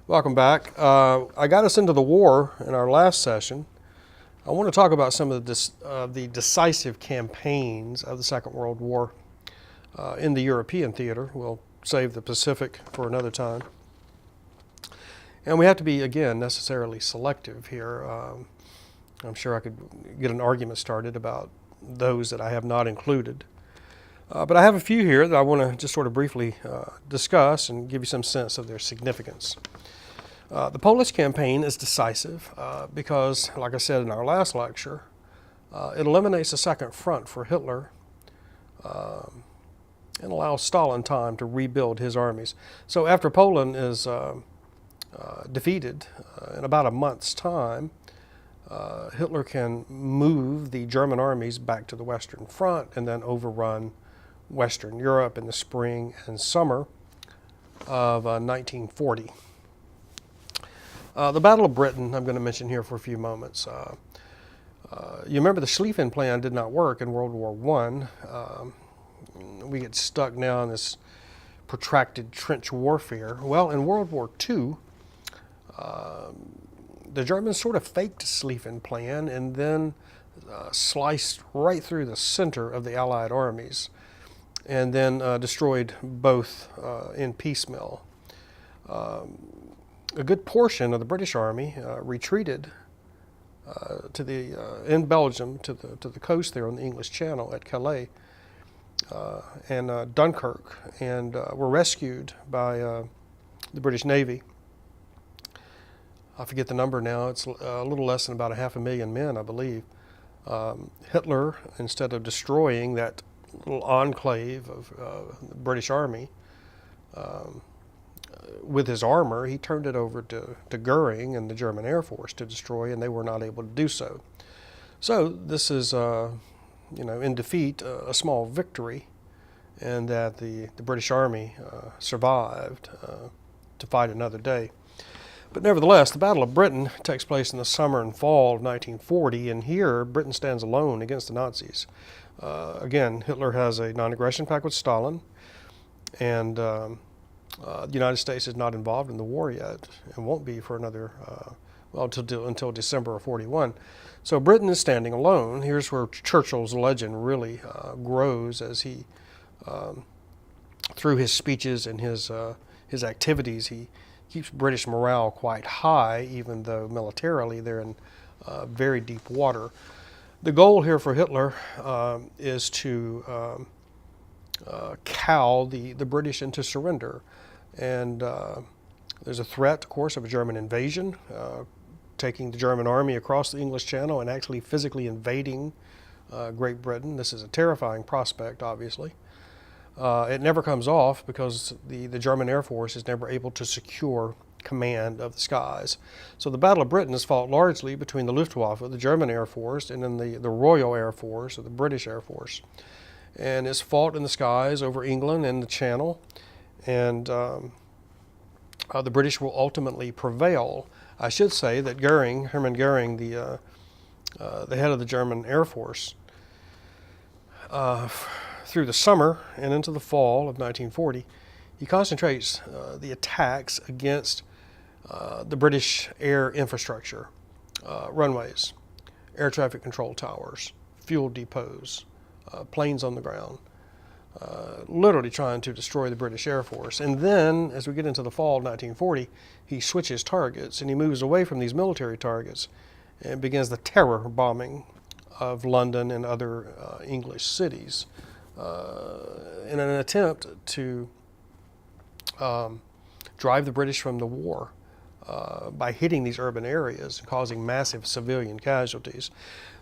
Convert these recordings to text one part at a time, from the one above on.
Welcome back. I got us into the war in our last session. I want to talk about some of the decisive campaigns of the Second World War in the European theater. We'll save the Pacific for another time. And we have to be, again, necessarily selective here. I'm sure I could get an argument started about those that I have not included. But I have a few here that I want to just sort of briefly discuss and give you some sense of their significance. The Polish campaign is decisive because, like I said in our last lecture, it eliminates a second front for Hitler and allows Stalin time to rebuild his armies. So after Poland is defeated in about a month's time, Hitler can move the German armies back to the Western Front and then overrun Western Europe in the spring and summer of 1940. The Battle of Britain I'm going to mention here for a few moments. You remember the Schlieffen Plan did not work in World War I. We get stuck now in this protracted trench warfare. Well, in World War II, the Germans sort of faked the Schlieffen Plan and then sliced right through the center of the Allied armies and then destroyed both in piecemeal. A good portion of the British Army retreated in Belgium to the coast there on the English Channel at Calais and Dunkirk, and were rescued by the British Navy. I forget the number now. It's a little less than about 500,000 men, I believe. Hitler, instead of destroying that little enclave of the British Army, with his armor, he turned it over to Goering and the German Air Force to destroy, and they were not able to do so. So this is, in defeat, a small victory, and that the British Army survived to fight another day. But nevertheless, the Battle of Britain takes place in the summer and fall of 1940, and here Britain stands alone against the Nazis. Again, Hitler has a non-aggression pact with Stalin, and the United States is not involved in the war yet and won't be for another, until December of 41. So Britain is standing alone. Here's where Churchill's legend really grows as he, through his speeches and his activities, he keeps British morale quite high, even though militarily they're in very deep water. The goal here for Hitler is to cow the British into surrender. And there's a threat, of course, of a German invasion, taking the German army across the English Channel and actually physically invading Great Britain. This is a terrifying prospect, obviously. It never comes off because the German Air Force is never able to secure command of the skies. So the Battle of Britain is fought largely between the Luftwaffe, the German Air Force, and then the Royal Air Force, or the British Air Force. And it's fought in the skies over England and the Channel. And the British will ultimately prevail. I should say that Hermann Goering, the head of the German Air Force, through the summer and into the fall of 1940, he concentrates the attacks against the British air infrastructure, runways, air traffic control towers, fuel depots, planes on the ground, literally trying to destroy the British Air Force. And then, as we get into the fall of 1940, he switches targets and he moves away from these military targets and begins the terror bombing of London and other English cities in an attempt to drive the British from the war by hitting these urban areas and causing massive civilian casualties.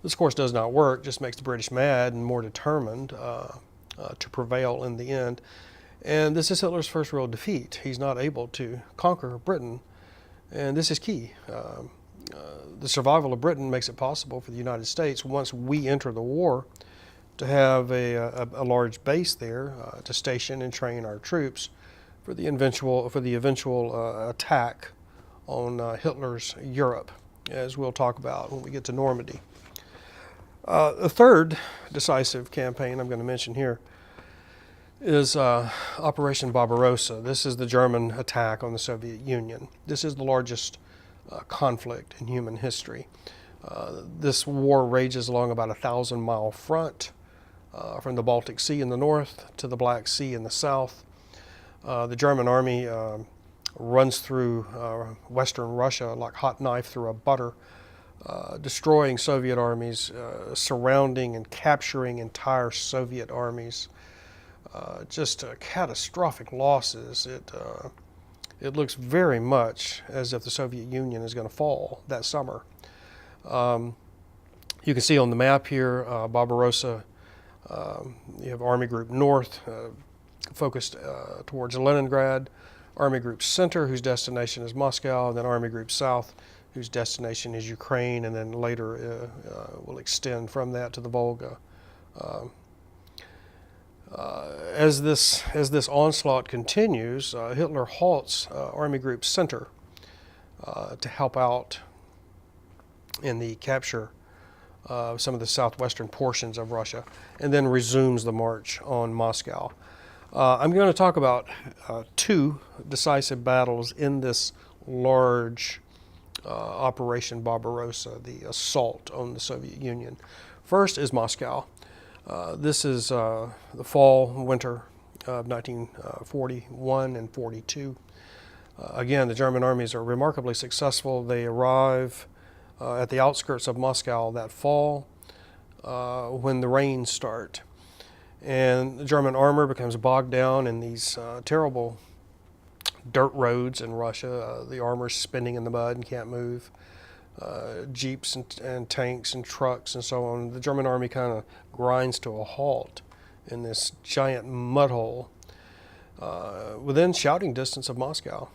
This, of course, does not work, just makes the British mad and more determined to prevail in the end. And this is Hitler's first real defeat. He's not able to conquer Britain, and this is key. The survival of Britain makes it possible for the United States, once we enter the war, to have a large base there to station and train our troops for the eventual attack on Hitler's Europe, as we'll talk about when we get to Normandy. The third decisive campaign I'm going to mention here is Operation Barbarossa. This is the German attack on the Soviet Union. This is the largest conflict in human history. This war rages along about a 1,000-mile front from the Baltic Sea in the north to the Black Sea in the south. The German army runs through western Russia like hot knife through a butter, destroying Soviet armies, surrounding and capturing entire Soviet armies. Just catastrophic losses. It looks very much as if the Soviet Union is going to fall that summer. You can see on the map here, Barbarossa, you have Army Group North, focused towards Leningrad, Army Group Center, whose destination is Moscow, and then Army Group South, whose destination is Ukraine, and then later will extend from that to the Volga. As this onslaught continues, Hitler halts Army Group Center to help out in the capture of some of the southwestern portions of Russia, and then resumes the march on Moscow. I'm going to talk about two decisive battles in this large Operation Barbarossa, the assault on the Soviet Union. First is Moscow. This is the fall, winter of 1941 and 42. Again, the German armies are remarkably successful. They arrive at the outskirts of Moscow that fall when the rains start. And the German armor becomes bogged down in these terrible dirt roads in Russia. The armor's spinning in the mud and can't move. Jeeps and tanks and trucks and so on. The German army kind of grinds to a halt in this giant mud hole within shouting distance of Moscow.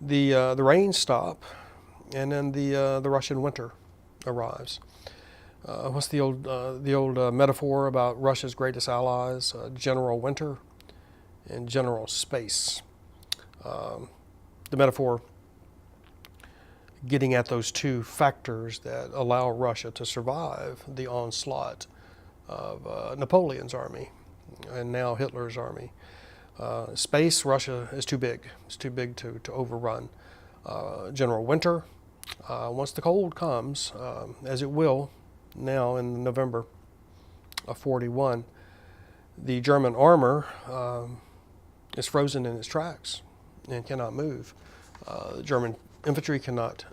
The rains stop, and then the Russian winter arrives. What's the old metaphor about Russia's greatest allies? General Winter and General Space. The metaphor getting at those two factors that allow Russia to survive the onslaught of Napoleon's army and now Hitler's army. Space, Russia is too big. It's too big to overrun. General Winter, once the cold comes, as it will now in November of 41, the German armor is frozen in its tracks and cannot move. The German infantry cannot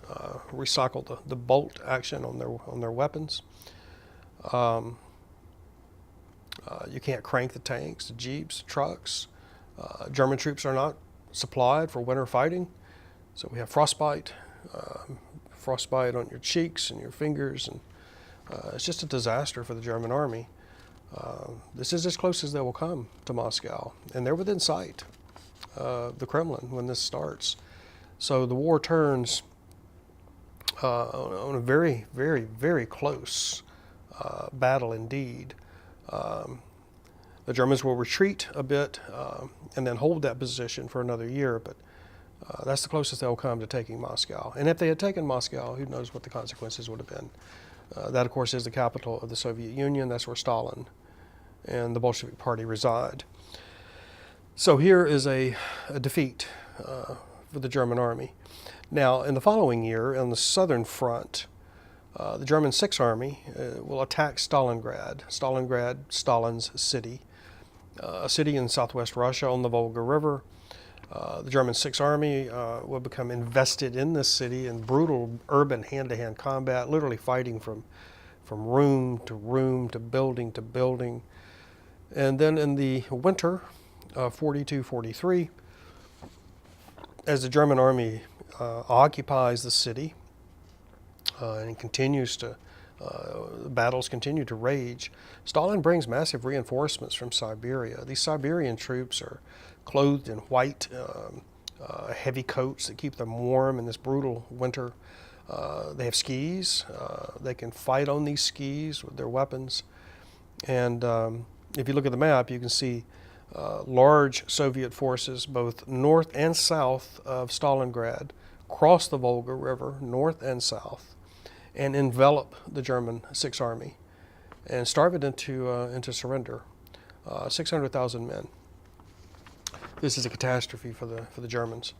recycle the bolt action on their weapons. You can't crank the tanks, the jeeps, the trucks. German troops are not supplied for winter fighting, so we have frostbite on your cheeks and your fingers, and it's just a disaster for the German army. This is as close as they will come to Moscow, and they're within sight of the Kremlin when this starts. So the war turns on a very, very, very close battle indeed. The Germans will retreat a bit and then hold that position for another year, but that's the closest they'll come to taking Moscow. And if they had taken Moscow, who knows what the consequences would have been. That, of course, is the capital of the Soviet Union. That's where Stalin and the Bolshevik Party reside. So here is a defeat for the German army. Now, in the following year, on the southern front, the German Sixth Army will attack Stalingrad. Stalingrad, Stalin's city, a city in southwest Russia on the Volga River. The German Sixth Army will become invested in this city in brutal urban hand-to-hand combat, literally fighting from room to room to building. And then in the winter of 42-43, as the German army occupies the city and continues to, battles continue to rage, Stalin brings massive reinforcements from Siberia. These Siberian troops are clothed in white, heavy coats that keep them warm in this brutal winter. They have skis. They can fight on these skis with their weapons. And if you look at the map, you can see large Soviet forces, both north and south of Stalingrad, cross the Volga River, north and south, and envelop the German Sixth Army and starve it into surrender. 600,000 men. This is a catastrophe for the Germans.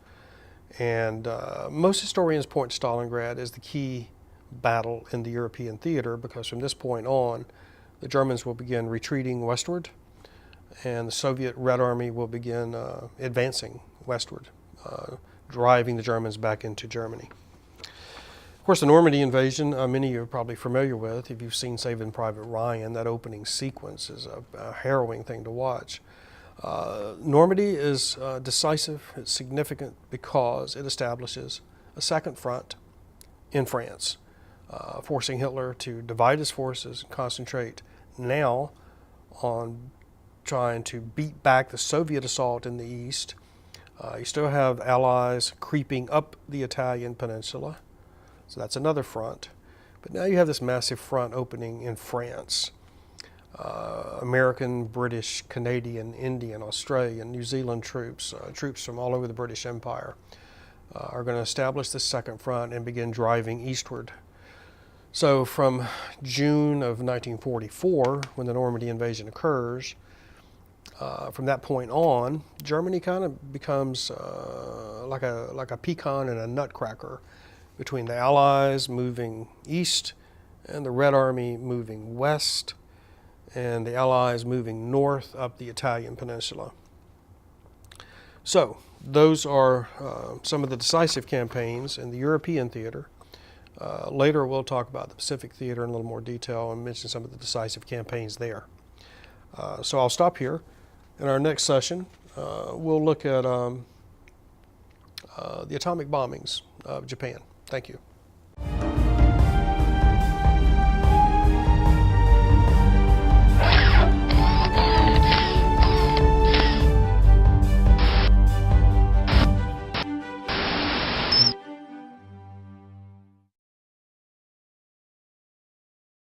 And most historians point to Stalingrad as the key battle in the European theater, because from this point on, the Germans will begin retreating westward, and the Soviet Red Army will begin advancing westward, driving the Germans back into Germany. Of course, the Normandy invasion, many of you are probably familiar with. If you've seen Saving Private Ryan, that opening sequence is a harrowing thing to watch. Normandy is decisive. It's significant because it establishes a second front in France, forcing Hitler to divide his forces and concentrate now on trying to beat back the Soviet assault in the east. You still have allies creeping up the Italian peninsula, so that's another front. But now you have this massive front opening in France. American, British, Canadian, Indian, Australian, New Zealand troops, troops from all over the British Empire are going to establish this second front and begin driving eastward. So from June of 1944, when the Normandy invasion occurs, from that point on, Germany kind of becomes like a pecan and a nutcracker, between the Allies moving east and the Red Army moving west, and the Allies moving north up the Italian peninsula. So those are some of the decisive campaigns in the European theater. Later we'll talk about the Pacific theater in a little more detail and mention some of the decisive campaigns there. So I'll stop here. In our next session, we'll look at the atomic bombings of Japan. Thank you.